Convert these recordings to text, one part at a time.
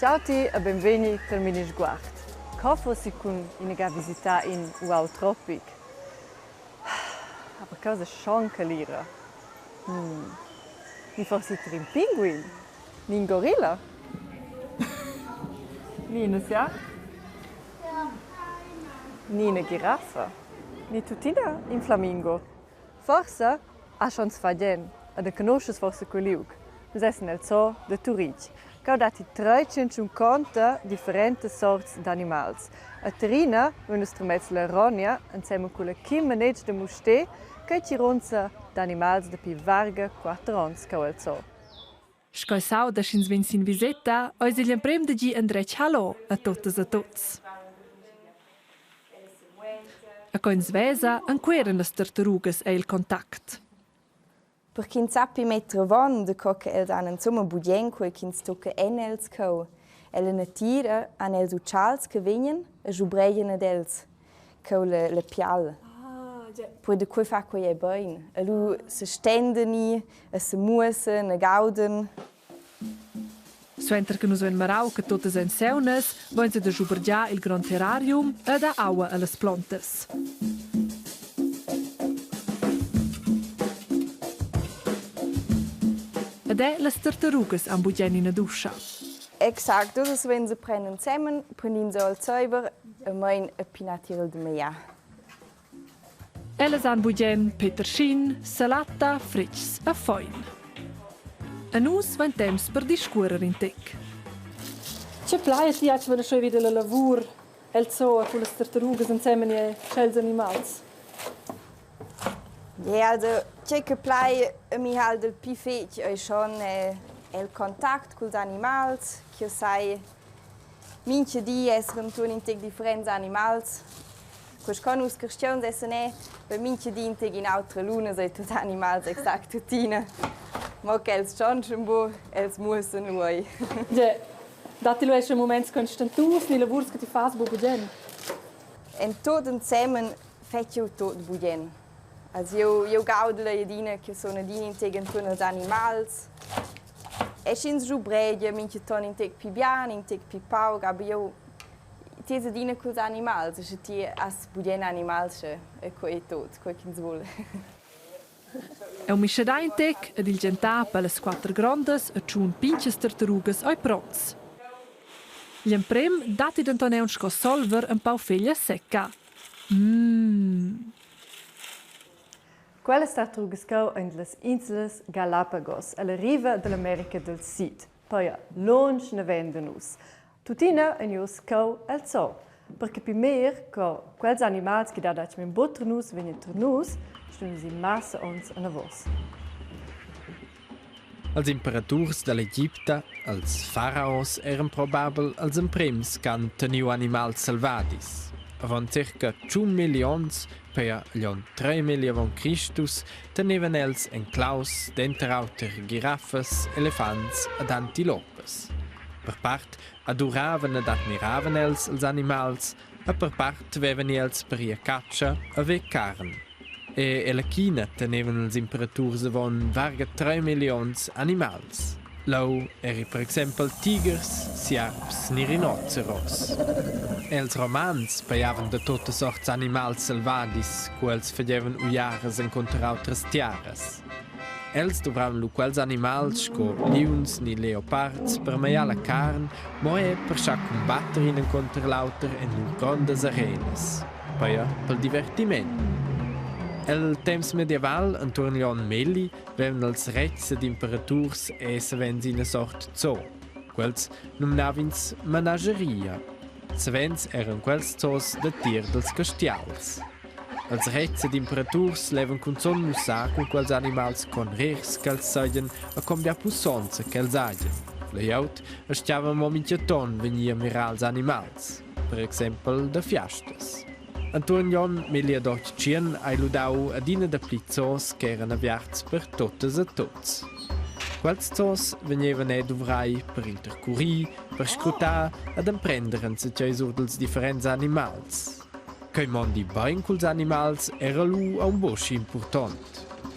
Ciao ti e benveni al mini sguard. Coffo si con in visita in Wow Tropic. Aber cosa schonca lira. Ni forse un pinguin, ni un gorilla. Ni una sia. Ni una giraffa. Ni tutina in flamingo. Forse a chance fagen, ad conosces forse queliug. Nus essen nel zoo de Turic. Cau dati 350 differenti sorti di animali. A Terina, wenn es tromets la ronia, insieme con la Kim manege de muste, che ci ronza di animali da pi varga 4 ans cau al zoo. Scoisau da schins vins in visita, ois il emprem de gi andrec hallo a totes a tots. A coins vesa anqueren las tartarugas e il contact. Per kin sappi mettere von de coca els an insomma budienco e kin stocca enels co. Elle natira an els uchals che vegnan a jubreien ad els co le pial. Poi de quei fa quei è bein. A lu se stendeni, a se muosen, a gauden. Suenter che nus ven marau che totes en saunas, voin se de jubergia il grand terrarium e da aua a las plantas. Ed è las tartarugas am budien in a duscha. Exakt, das wenn sie brennen zusammen, brennen sie al Zauber, mein a pinatirel de meia. Ellas an budien peterschin, salata, fritgs e foin. A nus vain temps per discuorer in tec. C'è plaia ti ha che schon wieder la lavur, el zoo con le tartarugas insieme e cels animals. Ja, also, c'è che plai mi halt del pifet e schon el contact con gli animali, che sai minche di essere un integ differenti animali. Quas con us cristians essen per minche di integ in altre lune sei tutti animali exakt tutina. Ma che els schon bo, els mussen lui. Ja, dati lo esce moments constantus ni lavurs che ti fas bo budien. En tot insieme fetio tot budien. Also eu gaudo la jedina che sono din integ intorno als animals. E schins jubregia minche ton integ pi bian, integ pi paug, aber eu tese dina cos animals, se ti as budien animals e coi tot, coi kins vuole. E un mischedà in tec ed il gentà per le 4 grondes e ciun pinches tartarugas ai prons. Gli emprem dati d'Antonè un sco solver un pau feglia secca. Quelle tartarugas cau in las Insulas Galapagos, alla riva dell'America del Sud. Poi longe ne vendenus. Tutina en jus cau al zoo. Perché pi mer co quels animals che da dac men botrenus venien ternus, stun si massa ons a navos. Als imperaturs dell'Egipta, als faraos eran probabel als emprems can teniu animals salvadis. Avon circa 2 milions per lion 3 milion Christus tenevan els enclaus denter auter giraffes, elefants ed antilopes. Per part aduravan ed admiravan els animals, e per part vevan els per ia caccia e ve carn. E la China tenevan els imperaturs avon varga 3 milions animals. Lau eri per exempel tigers, sierps ni rinoceros. Els romans paiavan de tote sorts animals salvadis, quels fagevan uiares encontra autras tiaras. Els dovran lu quels animals sco liuns ni leopards per maiar la carn, moe per scha combatter in encontra l'auter en lu grondes arenas. Paia pel divertiment. El temps medieval, intorno Leon Melli, vevan els regs ed imperaturs savens in a sort zoo. Quels nominavins menageria. Savens eran quels zoos de tir dels castials. Els regs ed imperaturs levan cun son mussar con quels animals con rers qu'els seien a combia pussonza qu'els agen. Leiaut, stiava mo minchaton venia mirar els animals, per exempel de fiastas. Antonion Melia Docien ha ludau adina de plizzos che erano aviarts per totes e tots. Quels zos venevan duvrai per intercurrir, per scrutar ed imprenderen se c'è sur dels differents animals. Quei mondi bain culs animals era lu a un bosc important.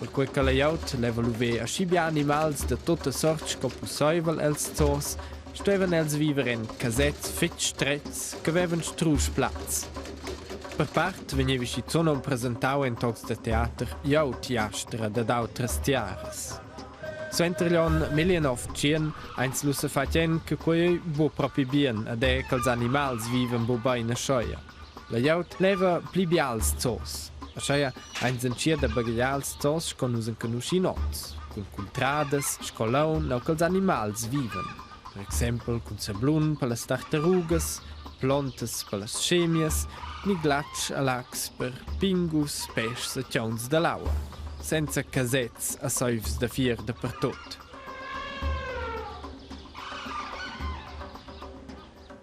Per quei che leiaut leva lu ve a scibia animals de tote sorts co pussaivel els zos, steven els viver in casets fit strets che avevan strusplatz. Per part vegnevi si zonon presentau in tocs de teater jau tiastra da d'autres tiares. So entriglion 1900 eins lusse fatien che quei bo propi bien ad e che els animals viven bo beina scheia. La jaut leva pli bials zos. A scheia eins encier da bagaglials zos con us en canusci nots, con cultrades, scolaun, au che els animals viven. Per exempel con sablun per las tartarugas, plantas per las scemias, ni glatsch alax per pingus, peixs e tjauns de l'aua. Senza casets a soivs da fier de per tot.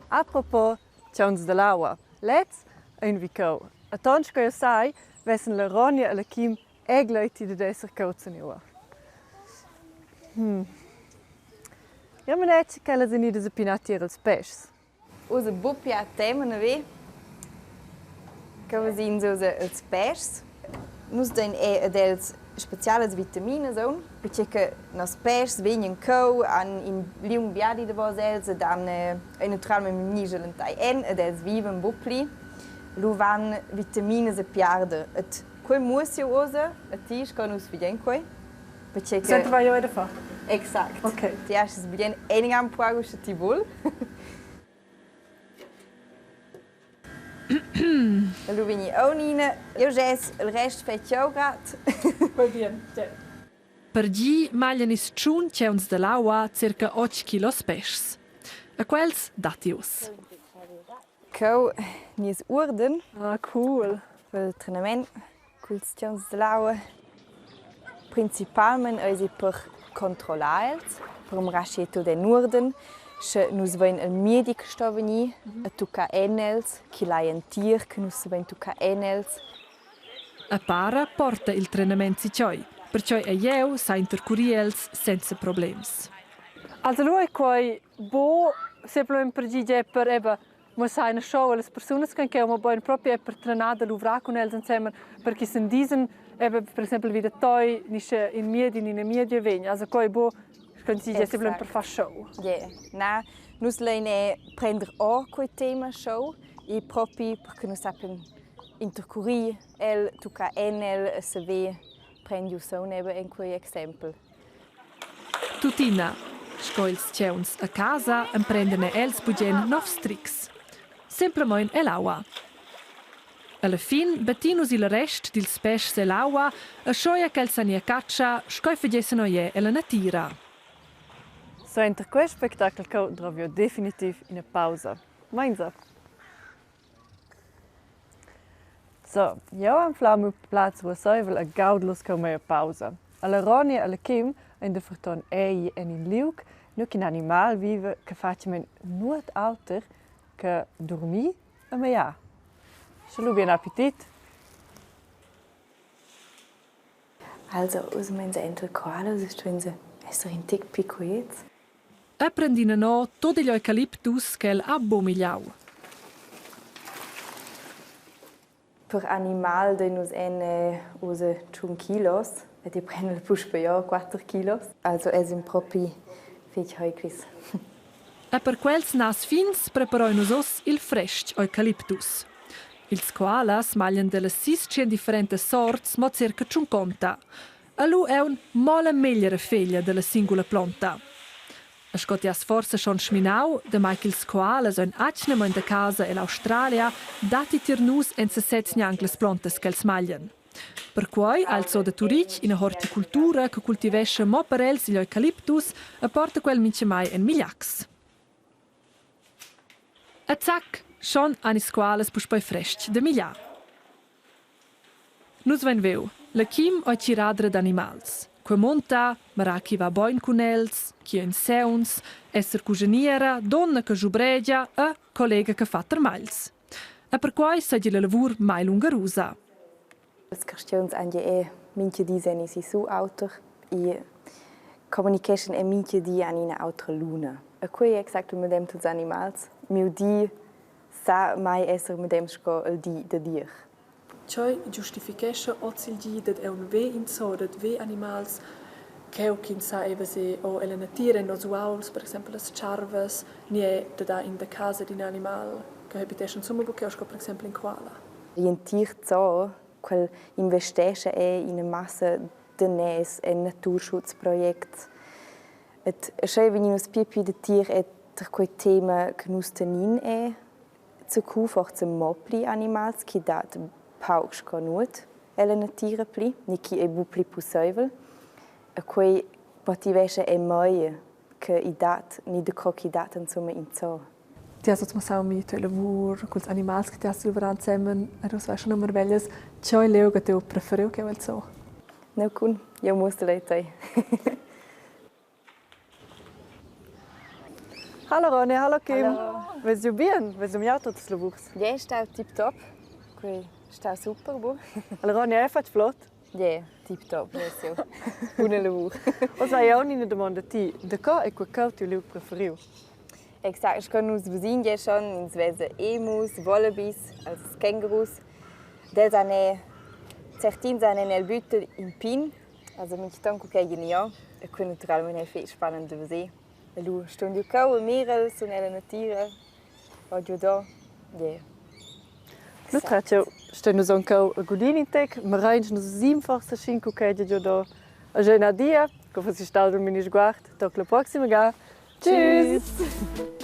Apropos tjauns de l'aua, let's ein vicau. A tonsch che io sai, vessen la Ronja e la Kim egleiti de esser cauzen ua. Ja, man ecce che la zenida se pinatier als peixs. Usa buppia tema na ve. Que vazin usa els peixs. Nus den dels speciales vitamines on, perché nos peixs venien co an in liung biadi de vos els dan naturalment nigelentai en dels viven buppli. Lu van vitamines e piarde. Et quei muss jo usa, et tisch kan us vidien quei. Perché Senta vai io da fa. Exakt. Ok. Die erste ist bien enigam pragus tibul. Lu vini onine. Io jes il rest fet jo grat. Va bien. Ja. Per gi maglian is tschun tjauns de l'aua circa 8 kilos peixs. A quels datius. Co nies urden Ah, cool. pel trenament cultions de laue. Principalment eisi per controllars, per un raschetto de urden. Se nus vein el medic sto veni a tuca enels, chi laien tir che nus vein tuca enels. A para porta il trenament si cioi, perciò a jeu sa intercuriels senza problems. Also lui quei bo semplicemente per gige per eba ma sai na show alle persone che ma poi proprio per trenada l'uvra con els insieme perché sen diesen eba per esempio vide toi nisce in media vegna also quei bo kan si je semplicemente per fa show. Yeah. Na, nus leine prender o quei tema show e proprio perché nus sapen intercurri el tuca enel se ve prendiu so nebe in quei exempel. Tutina, scoils tjauns a casa emprendene els bugen novs tricks. Semplamein e l'aua. Alla fin, bettinus il rest dils peixs e l'aua a scioia che el sania caccia scoi fagesseno je e la natira. So inter quel spectacle co drovio definitiv in a pausa. Meinsa? So, io am flamu plaz wo soivel a gaudlos co mea pausa. Alla Ronja e la Kim in de verton ei en in liuk, nuk in animal vive che faccia men nuot alter che dormi a mea. Schau bien Appetit. Also, us mense entel koala, us stwense esser in tic picoets. Apprendina no tot gli eucalyptus che el abbomigliau. Per animal de nus en use 1 kilos, e die prendel puspe ja 4 kilos. Also es im propi fich heukis. E per quels nas fins preparoi nus os il fresh eucalyptus. Ils koalas maglian delle 600 differenti sorts mo circa 50. A lu è un mola megliere feglia della singola planta. A scotias forse schon schminau, de Michaels koalas ein achnemo in de casa e l'Australia, dati tirnus en se sets niangles plantas che els maglian. Per cui, also de Turic, in a horticultura che cultivesce mo per els gli eucalyptus, apporta quel mince mai en migliacs. A zac, schon anis koalas pus poi fresh de miglia. Nus ven veu, la Kim oi ciradre d'animals. Que monta, marà chi va boin con els, chi in seuns, esser cugeniera, donna che giubregia e collega che fa termagls. E per cui sagi la lavur mai lungarusa. Les questions anche minche di sen si su autor e communication e minche di anina autra luna. E quei exact mit dem tuts animals. Miu di sa mai esser mit dem sco el di de dir. Ciò giustifica ozil di dat è un ve in so dat ve animals che o chi sa eva se o ele natira nos uauls, per esempio las charvas, ni è da in der casa di un animal, che habitation summa buche o per esempio in koala. In Tier zoo, quel investesce in una massa de nes en naturschutzprojekt. Et schei wenn nus pipi de Tier et quei tema che nus tenin zu kufach zum mopli animals ki dat pausch conut ele natira pli ni ki e bupli puseivel a quei motivesce mai che I dat ni de croquidat insomma in zoo. Ti has uns auch mit lavur con gli animali che ti has lavorato insieme e tu sai non merveglias ciò è leo che tu preferi che il zoo. No kun, io musste leitai. Hallo Ronny, hallo Kim. Willst du bien? Willst du mir auch das Lavurs? Ja, sta tip top. Quei sta super bu. Hallo Ronny, hai fatto flott? Ja, tip top, adesso. Buona lavur. O sai auch nicht domanda ti, de co è quel che tu preferiu? Exakt, ich kann uns Businje schon ins Wesen Emus, Wallabies, also Kängurus. Del seine certin seine nel Bütte in Pin, also mich tanko gegen ja. E quindi naturalmente è spannend da vedere. E lu stond io cau Meere su nella natura. Oggi da. Ja. Nu traccio, stendo so anche a godin in tec, ma range nos simfach scin cu che già da. A giornata dia, che fosse stato un mini sguardo, dopo la prossima ga. Tschüss.